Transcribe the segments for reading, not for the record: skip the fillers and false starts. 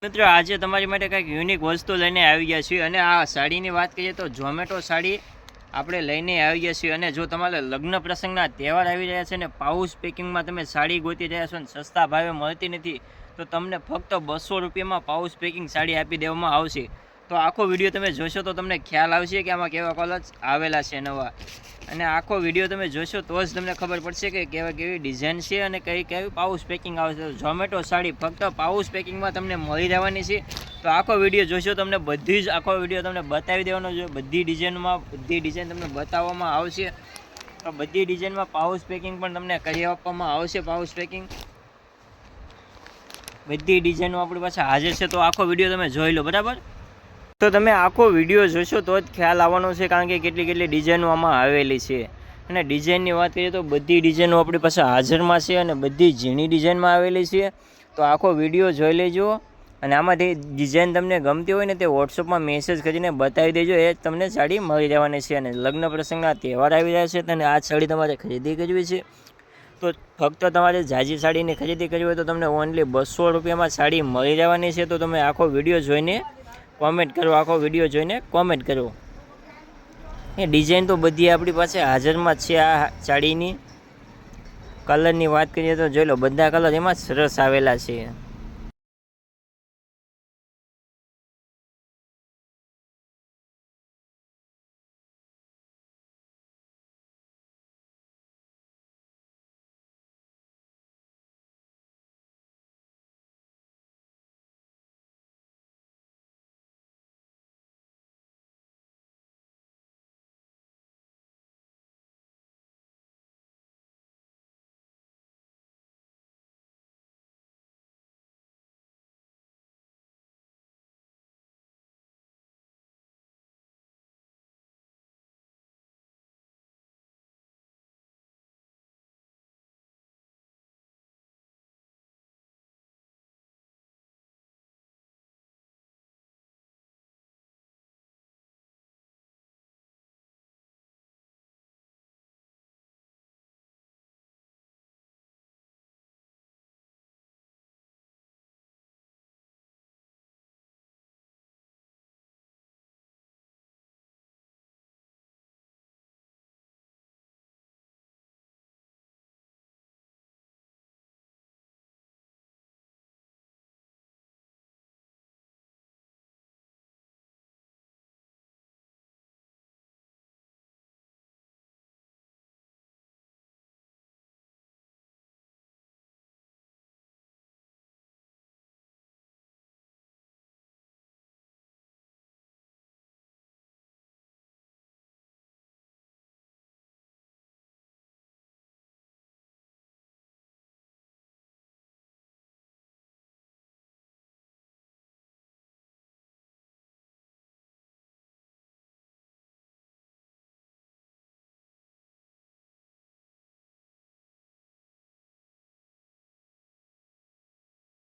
મિત્રો આજે તમારી માટે કંઈક યુનિક વસ્તુ લઈને આવી ગયા છીએ અને આ સાડીની વાત કરીએ તો ઝોમેટો સાડી આપણે લઈને આવી ગયા છીએ। અને જો તમારે લગ્ન પ્રસંગના તહેવાર આવી રહ્યા છે ને પાઉચ પેકિંગમાં તમે સાડી ગોતી રહ્યા છો ને સસ્તા ભાવે મળતી નથી તો તમને ફક્ત 200 રૂપિયામાં પાઉચ પેકિંગ સાડી આપી દેવામાં આવશે। તો આખો વિડીયો તમે જોશો તો તમને ખ્યાલ આવશે કે આમાં કેવા કલર આવેલા છે નવા, અને આખો વિડીયો તમે જોશો તો જ તમને ખબર પડશે કે કેવી ડિઝાઇન છે અને કેવી પાઉચ પેકિંગ આવે છે। ઝોમેટો સાડી ફક્ત પાઉચ પેકિંગમાં તમને મળી રહેવાની છે। તો આખો વિડીયો જોશો તમને બધી જ આખો વિડીયો તમને બતાવી દેવાનો છે। બધી ડિઝાઇન તમને બતાવવામાં આવશે। તો બધી ડિઝાઇનમાં પાઉચ પેકિંગ પણ તમને કરી આપવામાં આવશે। પાઉચ પેકિંગ બધી ડિઝાઇનો આપણી પાસે હાજર છે। તો આખો વિડીયો તમે જોઈ લો બરાબર। તો તમે આખો વિડીયો જોશો તો જ ખ્યાલ આવવાનો છે, કારણ કે કેટલી ડિઝાઇનો આમાં આવેલી છે। અને ડિઝાઇનની વાત કરીએ તો બધી ડિઝાઇનો આપણી પાસે હાજરમાં છે અને બધી ઝીણી ડિઝાઇનમાં આવેલી છે। તો આખો વિડીયો જોઈ લેજો અને આમાંથી ડિઝાઇન તમને ગમતી હોય ને તે વોટ્સઅપમાં મેસેજ કરીને બતાવી દેજો, એ તમને સાડી મળી રહેવાની છે। અને લગ્ન પ્રસંગના તહેવાર આવી રહ્યા છે અને આ સાડી તમારે ખરીદી કરવી છે તો ફક્ત તમારે ઝાઝી સાડીની ખરીદી કરવી હોય તો તમને ઓનલી 200 રૂપિયામાં સાડી મળી રહેવાની છે। તો તમે આખો વિડીયો જોઈને કોમેન્ટ કરો, આખો વિડીયો જોઈને કોમેન્ટ કરો। એ ડિઝાઇન તો બધી આપણી પાસે હાજરમાં જ છે। આ સાડીની કલરની વાત કરીએ તો જોઈ લો, બધા કલર એમાં સરસ આવેલા છે।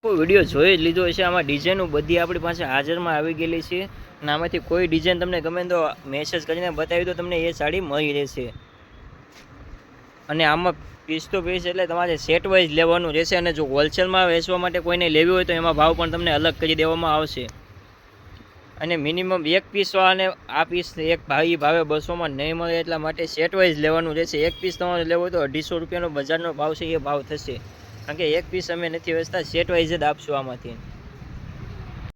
વિડીયો જોઈ જ લીધો છે, આમાં ડિઝાઇનો બધી આપણી પાસે હાજરમાં આવી ગયેલી છે અને આમાંથી કોઈ ડિઝાઇન તમને ગમે તો મેસેજ કરીને બતાવી દો, તમને એ સાડી મળી રહેશે। અને આમાં પીસ તો પીસ એટલે તમારે સેટ વાઇઝ લેવાનું રહેશે, અને જો હોલસેલમાં વેચવા માટે કોઈને લેવી હોય તો એમાં ભાવ પણ તમને અલગ કરી દેવામાં આવશે। અને મિનિમમ એક પીસવાળાને આ પીસ એક ભાવે 200માં નહીં મળે, એટલા માટે સેટ વાઇઝ લેવાનું રહેશે। એક પીસ તમારે લેવો હોય તો 250 રૂપિયાનો બજારનો ભાવ છે, એ ભાવ થશે, કારણ કે એક પીસ અમે નથી વેચતા, સેટ વાઇઝ જ આપશું આમાંથી।